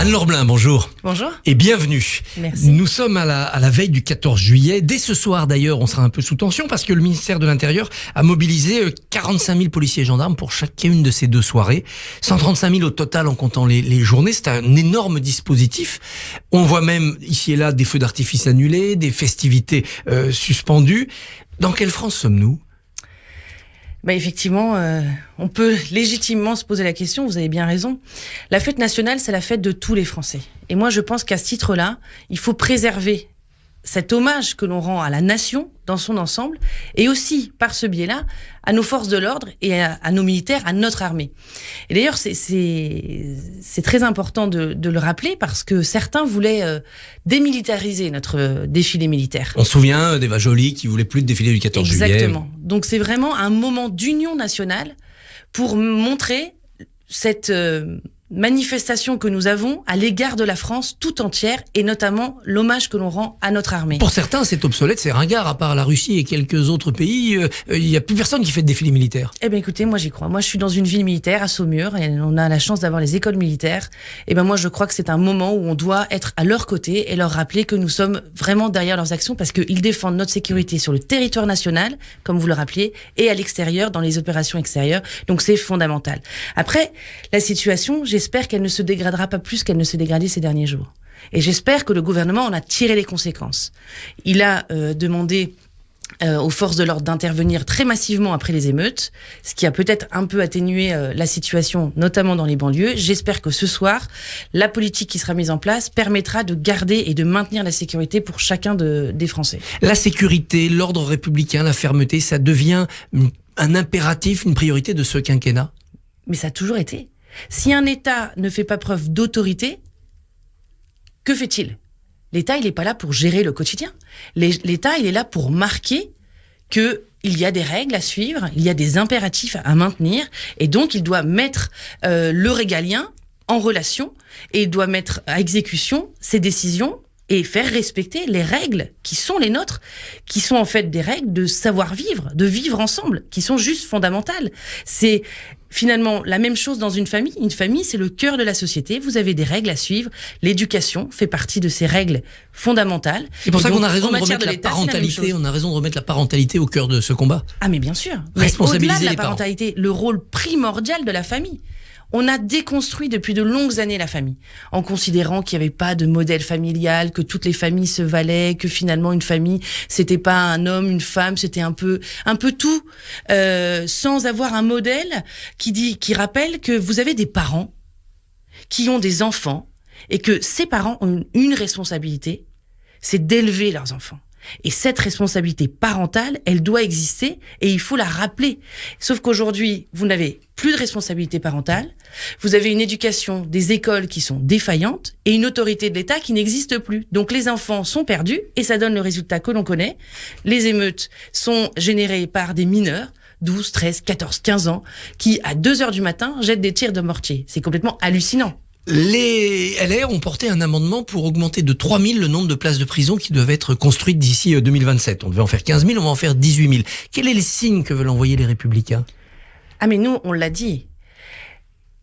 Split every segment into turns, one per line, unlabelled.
Anne-Laure Blin, bonjour.
Bonjour.
Et bienvenue.
Merci.
Nous sommes à la veille du 14 juillet. Dès ce soir, d'ailleurs, on sera un peu sous tension parce que le ministère de l'Intérieur a mobilisé 45 000 policiers et gendarmes pour chacune de ces deux soirées. 135 000 au total en comptant les journées. C'est un énorme dispositif. On voit même ici et là des feux d'artifice annulés, des festivités suspendues. Dans quelle France sommes-nous ?
Effectivement, on peut légitimement se poser la question, vous avez bien raison. La fête nationale, c'est la fête de tous les Français. Et moi, je pense qu'à ce titre-là, il faut préserver cet hommage que l'on rend à la nation dans son ensemble, et aussi, par ce biais-là, à nos forces de l'ordre et à nos militaires, à notre armée. Et d'ailleurs, c'est très important de le rappeler, parce que certains voulaient démilitariser notre défilé militaire.
On se souvient d'Eva Joly qui voulait plus de défilé du 14 juillet.
Exactement. Donc c'est vraiment un moment d'union nationale pour montrer cette manifestation que nous avons à l'égard de la France tout entière, et notamment l'hommage que l'on rend à notre armée.
Pour certains, c'est obsolète, c'est ringard. À part la Russie et quelques autres pays, il n'y a plus personne qui fait de défilé militaire.
Eh bien écoutez, moi j'y crois. Moi je suis dans une ville militaire, à Saumur, et on a la chance d'avoir les écoles militaires. Et moi je crois que c'est un moment où on doit être à leur côté et leur rappeler que nous sommes vraiment derrière leurs actions, parce qu'ils défendent notre sécurité sur le territoire national, comme vous le rappeliez, et à l'extérieur, dans les opérations extérieures. Donc c'est fondamental. Après, la situation, j'espère qu'elle ne se dégradera pas plus qu'elle ne s'est dégradée ces derniers jours. Et j'espère que le gouvernement en a tiré les conséquences. Il a demandé aux forces de l'ordre d'intervenir très massivement après les émeutes, ce qui a peut-être un peu atténué la situation, notamment dans les banlieues. J'espère que ce soir, la politique qui sera mise en place permettra de garder et de maintenir la sécurité pour chacun des Français.
La sécurité, l'ordre républicain, la fermeté, ça devient un impératif, une priorité de ce quinquennat ?
Mais ça a toujours été. Si un État ne fait pas preuve d'autorité, que fait-il ? L'État, il n'est pas là pour gérer le quotidien. L'État, il est là pour marquer qu'il y a des règles à suivre, il y a des impératifs à maintenir, et donc il doit mettre le régalien en relation, et il doit mettre à exécution ses décisions et faire respecter les règles qui sont les nôtres, qui sont en fait des règles de savoir-vivre, de vivre ensemble, qui sont juste fondamentales. C'est finalement la même chose dans une famille. Une famille, c'est le cœur de la société. Vous avez des règles à suivre. L'éducation fait partie de ces règles fondamentales.
C'est pour ça qu'on a raison de
remettre
la parentalité au cœur de ce combat.
Ah mais bien sûr. Mais au-delà de la parentalité, le rôle primordial de la famille. On a déconstruit depuis de longues années la famille, en considérant qu'il n'y avait pas de modèle familial, que toutes les familles se valaient, que finalement une famille, c'était pas un homme, une femme, c'était un peu tout, sans avoir un modèle qui rappelle que vous avez des parents qui ont des enfants, et que ces parents ont une responsabilité, c'est d'élever leurs enfants. Et cette responsabilité parentale, elle doit exister, et il faut la rappeler. Sauf qu'aujourd'hui, vous n'avez plus de responsabilité parentale, vous avez une éducation des écoles qui sont défaillantes, et une autorité de l'État qui n'existe plus. Donc les enfants sont perdus, et ça donne le résultat que l'on connaît. Les émeutes sont générées par des mineurs, 12, 13, 14, 15 ans, qui, à 2h du matin, jettent des tirs de mortier. C'est complètement hallucinant.
Les LR ont porté un amendement pour augmenter de 3 000 le nombre de places de prison qui doivent être construites d'ici 2027. On devait en faire 15 000, on va en faire 18 000. Quel est le signe que veulent envoyer les Républicains ?
Ah mais nous, on l'a dit.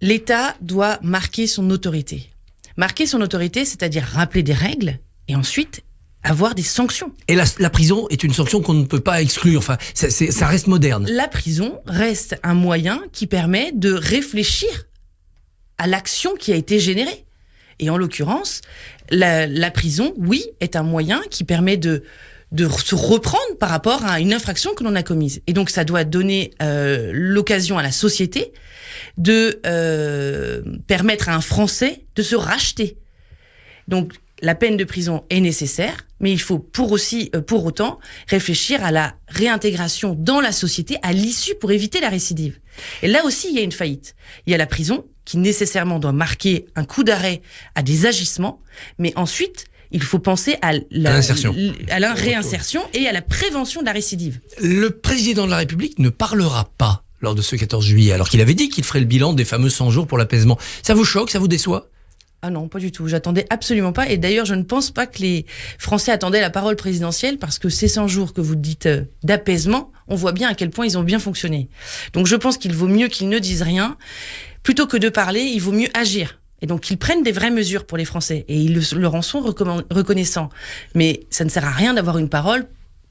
L'État doit marquer son autorité. Marquer son autorité, c'est-à-dire rappeler des règles, et ensuite avoir des sanctions.
Et la prison est une sanction qu'on ne peut pas exclure. Enfin, ça reste moderne.
La prison reste un moyen qui permet de réfléchir à l'action qui a été générée. Et en l'occurrence, la prison, oui, est un moyen qui permet de se reprendre par rapport à une infraction que l'on a commise. Et donc, ça doit donner l'occasion à la société de permettre à un Français de se racheter. Donc, la peine de prison est nécessaire, mais il faut pour autant réfléchir à la réintégration dans la société à l'issue pour éviter la récidive. Et là aussi, il y a une faillite. Il y a la prison qui nécessairement doit marquer un coup d'arrêt à des agissements, mais ensuite, il faut penser à la réinsertion et à la prévention de la récidive.
Le président de la République ne parlera pas lors de ce 14 juillet, alors qu'il avait dit qu'il ferait le bilan des fameux 100 jours pour l'apaisement. Ça vous choque, ça vous déçoit ?
Ah non, pas du tout. J'attendais absolument pas. Et d'ailleurs, je ne pense pas que les Français attendaient la parole présidentielle, parce que ces 100 jours que vous dites d'apaisement, on voit bien à quel point ils ont bien fonctionné. Donc je pense qu'il vaut mieux qu'ils ne disent rien. Plutôt que de parler, il vaut mieux agir. Et donc, ils prennent des vraies mesures pour les Français. Et ils leur en sont reconnaissants. Mais ça ne sert à rien d'avoir une parole,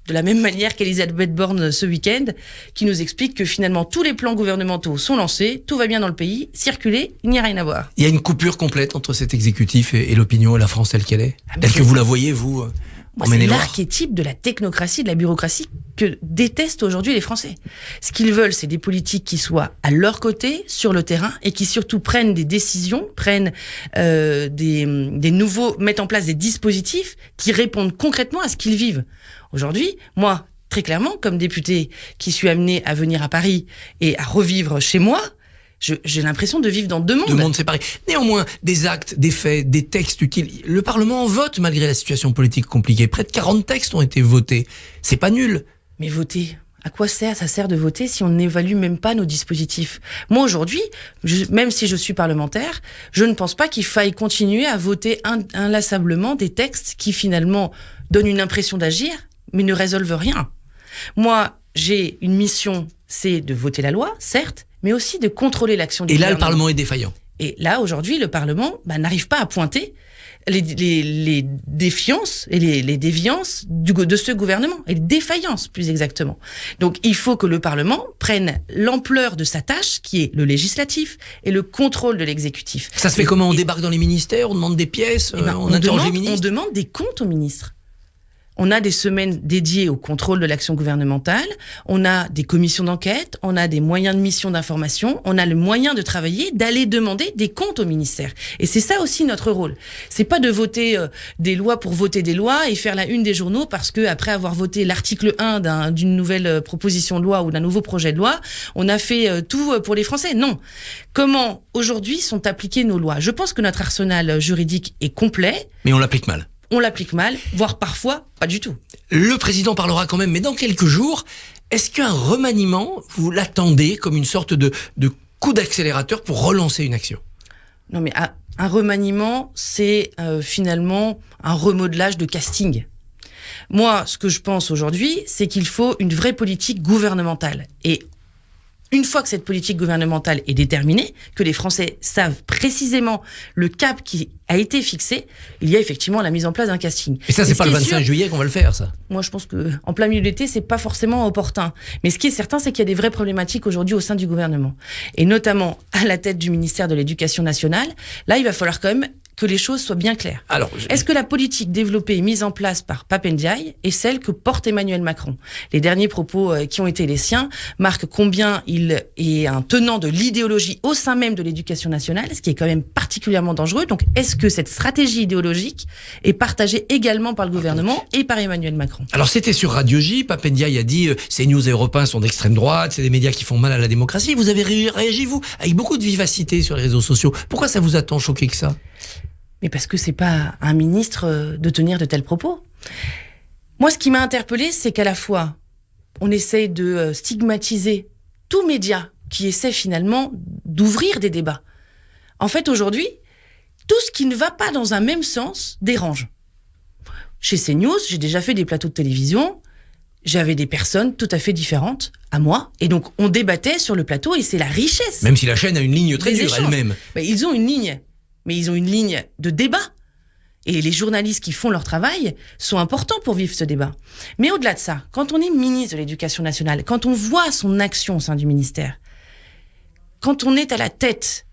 de la même manière qu'Elisabeth Borne ce week-end, qui nous explique que finalement, tous les plans gouvernementaux sont lancés, tout va bien dans le pays, circuler, il n'y a rien à voir.
Il y a une coupure complète entre cet exécutif et l'opinion et la France telle qu'elle est. Telle que vous la voyez, vous, en Maine-et-Loire.
C'est l'archétype de la technocratie, de la bureaucratie que détestent aujourd'hui les Français. Ce qu'ils veulent, c'est des politiques qui soient à leur côté, sur le terrain, et qui surtout prennent des décisions, prennent des nouveaux, mettent en place des dispositifs qui répondent concrètement à ce qu'ils vivent. Aujourd'hui, moi, très clairement, comme député qui suis amené à venir à Paris et à revivre chez moi, j'ai l'impression de vivre dans deux mondes.
Deux mondes séparés. Néanmoins, des actes, des faits, des textes utiles. Le Parlement vote malgré la situation politique compliquée. Près de 40 textes ont été votés. C'est pas nul.
Mais voter, à quoi sert ? Ça sert de voter si on n'évalue même pas nos dispositifs. Moi, aujourd'hui, même si je suis parlementaire, je ne pense pas qu'il faille continuer à voter inlassablement des textes qui finalement donnent une impression d'agir, mais ne résolvent rien. Moi, j'ai une mission, c'est de voter la loi, certes, mais aussi de contrôler l'action du gouvernement.
Et là, le Parlement est défaillant.
Et là, aujourd'hui, le Parlement n'arrive pas à pointer les défiances et les déviances de ce gouvernement, et les défaillances plus exactement. Donc il faut que le Parlement prenne l'ampleur de sa tâche, qui est le législatif, et le contrôle de l'exécutif.
Ça se fait comment ? On débarque dans les ministères, on demande des pièces, on interroge les ministres ?
On demande des comptes aux ministres. On a des semaines dédiées au contrôle de l'action gouvernementale, on a des commissions d'enquête, on a des moyens de mission d'information, on a le moyen de travailler, d'aller demander des comptes au ministère. Et c'est ça aussi notre rôle. C'est pas de voter des lois pour voter des lois et faire la une des journaux parce que après avoir voté l'article 1 d'une nouvelle proposition de loi ou d'un nouveau projet de loi, on a fait tout pour les Français. Non. Comment aujourd'hui sont appliquées nos lois ? Je pense que notre arsenal juridique est complet.
Mais on l'applique mal.
On l'applique mal, voire parfois pas du tout.
Le président parlera quand même, mais dans quelques jours. Est-ce qu'un remaniement, vous l'attendez comme une sorte de coup d'accélérateur pour relancer une action ?
Non mais un remaniement, c'est finalement un remodelage de casting. Moi, ce que je pense aujourd'hui, c'est qu'il faut une vraie politique gouvernementale. Et une fois que cette politique gouvernementale est déterminée, que les Français savent précisément le cap qui a été fixé, il y a effectivement la mise en place d'un casting.
Et ça, c'est pas le 25 juillet qu'on va le faire, ça.
Moi, je pense que en plein milieu de l'été, c'est pas forcément opportun. Mais ce qui est certain, c'est qu'il y a des vraies problématiques aujourd'hui au sein du gouvernement. Et notamment à la tête du ministère de l'Éducation nationale. Là, il va falloir quand même que les choses soient bien claires. Alors, est-ce que la politique développée et mise en place par Pape Ndiaye est celle que porte Emmanuel Macron ? Les derniers propos qui ont été les siens marquent combien il est un tenant de l'idéologie au sein même de l'éducation nationale, ce qui est quand même particulièrement dangereux. Donc, est-ce que cette stratégie idéologique est partagée également par le gouvernement et par Emmanuel Macron ?
Alors, c'était sur Radio J, Pape Ndiaye a dit CNews et Europe 1 sont d'extrême droite, c'est des médias qui font mal à la démocratie. Vous avez réagi, vous, avec beaucoup de vivacité sur les réseaux sociaux. Pourquoi ça vous a tant choqué que ça ?
Mais parce que c'est pas un ministre de tenir de tels propos. Moi, ce qui m'a interpellée, c'est qu'à la fois, on essaye de stigmatiser tout média qui essaie finalement d'ouvrir des débats. En fait, aujourd'hui, tout ce qui ne va pas dans un même sens dérange. Chez CNews, j'ai déjà fait des plateaux de télévision, j'avais des personnes tout à fait différentes à moi, et donc on débattait sur le plateau, et c'est la richesse.
Même si la chaîne a une ligne très dure elle-même.
Ils ont une ligne. Mais ils ont une ligne de débat. Et les journalistes qui font leur travail sont importants pour vivre ce débat. Mais au-delà de ça, quand on est ministre de l'Éducation nationale, quand on voit son action au sein du ministère, quand on est à la tête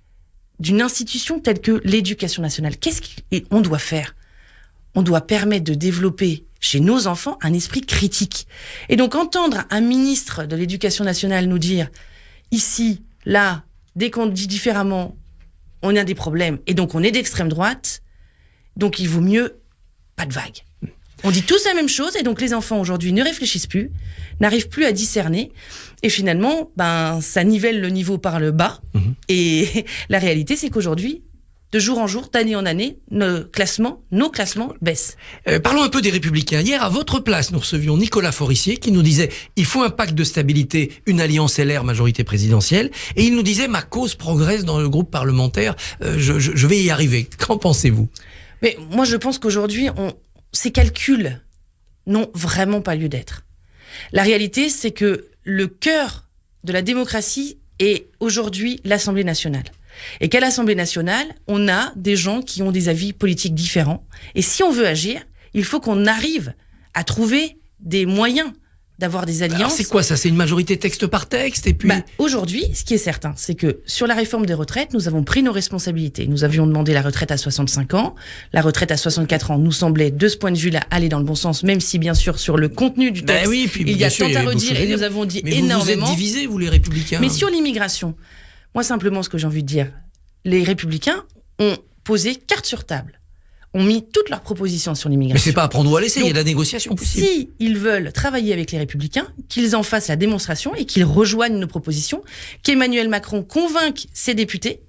d'une institution telle que l'Éducation nationale, qu'est-ce qu'on doit faire ? On doit permettre de développer chez nos enfants un esprit critique. Et donc entendre un ministre de l'Éducation nationale nous dire « ici, là, dès qu'on dit différemment, on a des problèmes, et donc on est d'extrême droite, donc il vaut mieux pas de vague. » On dit tous la même chose, et donc les enfants aujourd'hui ne réfléchissent plus, n'arrivent plus à discerner, et finalement, ça nivelle le niveau par le bas, et la réalité, c'est qu'aujourd'hui, de jour en jour, d'année en année, nos classements baissent.
Parlons un peu des Républicains. Hier, à votre place, nous recevions Nicolas Forissier qui nous disait « Il faut un pacte de stabilité, une alliance LR majorité présidentielle ». Et il nous disait « Ma cause progresse dans le groupe parlementaire, je vais y arriver ». Qu'en pensez-vous ?
Mais moi, je pense qu'aujourd'hui, ces calculs n'ont vraiment pas lieu d'être. La réalité, c'est que le cœur de la démocratie est aujourd'hui l'Assemblée nationale. Et qu'à l'Assemblée nationale, on a des gens qui ont des avis politiques différents. Et si on veut agir, il faut qu'on arrive à trouver des moyens d'avoir des alliances.
Alors c'est quoi ça? C'est une majorité texte par texte et puis...
Aujourd'hui, ce qui est certain, c'est que sur la réforme des retraites, nous avons pris nos responsabilités. Nous avions demandé la retraite à 65 ans. La retraite à 64 ans nous semblait, de ce point de vue-là, aller dans le bon sens, même si, bien sûr, sur le contenu du texte, il y a tant à redire et nous avons dit énormément.
Vous êtes divisés, vous les Républicains.
Mais sur l'immigration, moi simplement, ce que j'ai envie de dire, les Républicains ont posé carte sur table. Ont mis toutes leurs propositions sur l'immigration.
Mais c'est pas à prendre ou à laisser, il y a de la négociation possible.
Si ils veulent travailler avec les Républicains, qu'ils en fassent la démonstration et qu'ils rejoignent nos propositions, qu'Emmanuel Macron convainque ses députés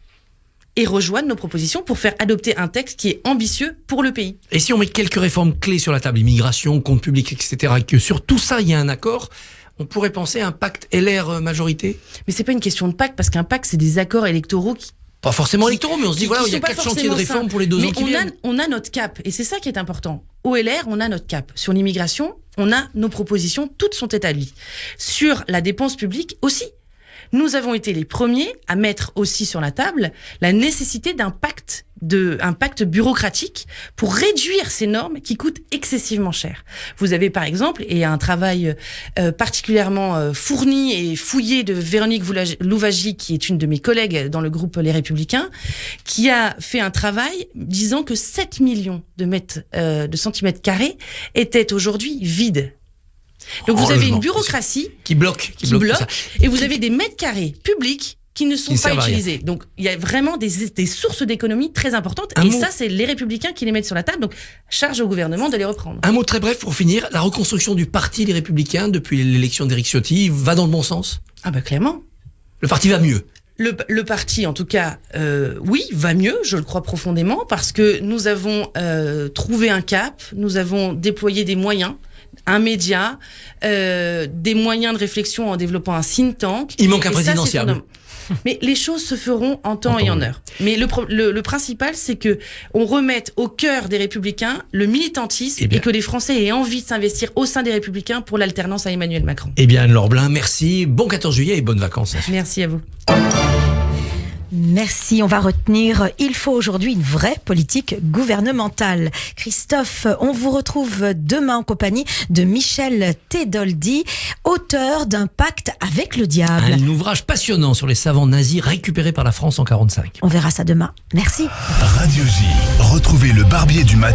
et rejoignent nos propositions pour faire adopter un texte qui est ambitieux pour le pays.
Et si on met quelques réformes clés sur la table, immigration, compte public, etc., et que sur tout ça, il y a un accord, on pourrait penser à un pacte LR majorité?
Mais c'est pas une question de pacte, parce qu'un pacte, c'est des accords électoraux qui...
Pas forcément électoraux, mais on se dit, voilà, il y a 4 chantiers de réforme pour les 2 ans qui viennent.
On a notre cap, et c'est ça qui est important. Au LR, on a notre cap. Sur l'immigration, on a nos propositions, toutes sont établies. Sur la dépense publique aussi. Nous avons été les premiers à mettre aussi sur la table la nécessité d'un pacte bureaucratique pour réduire ces normes qui coûtent excessivement cher. Vous avez par exemple, et un travail particulièrement fourni et fouillé de Véronique Louwagie, qui est une de mes collègues dans le groupe Les Républicains, qui a fait un travail disant que 7 millions de centimètres carrés étaient aujourd'hui vides. Donc vous avez une bureaucratie
qui bloque ça.
Et vous avez des mètres carrés publics qui ne sont pas utilisés. Donc il y a vraiment des sources d'économie très importantes. Ça, c'est les Républicains qui les mettent sur la table. Donc charge au gouvernement de les reprendre.
Un mot très bref pour finir. La reconstruction du parti Les Républicains depuis l'élection d'Éric Ciotti va dans le bon sens?
Ah bah clairement.
Le parti va mieux?
Le parti, en tout cas, oui, va mieux, je le crois profondément, parce que nous avons trouvé un cap, nous avons déployé des moyens, un média, des moyens de réflexion en développant un think tank.
Il manque un présidentiable.
Mais les choses se feront en temps et en heure. Mais le principal, c'est que on remette au cœur des Républicains le militantisme et que les Français aient envie de s'investir au sein des Républicains pour l'alternance à Emmanuel Macron.
Eh bien, Anne-Laure Blin, merci. Bon 14 juillet et bonnes vacances.
Merci à vous.
Merci, on va retenir, il faut aujourd'hui une vraie politique gouvernementale. Christophe, on vous retrouve demain en compagnie de Michel Tedoldi, auteur d'un pacte avec le diable.
Un ouvrage passionnant sur les savants nazis récupérés par la France en 1945.
On verra ça demain. Merci.
Radio J, retrouvez le barbier du matin.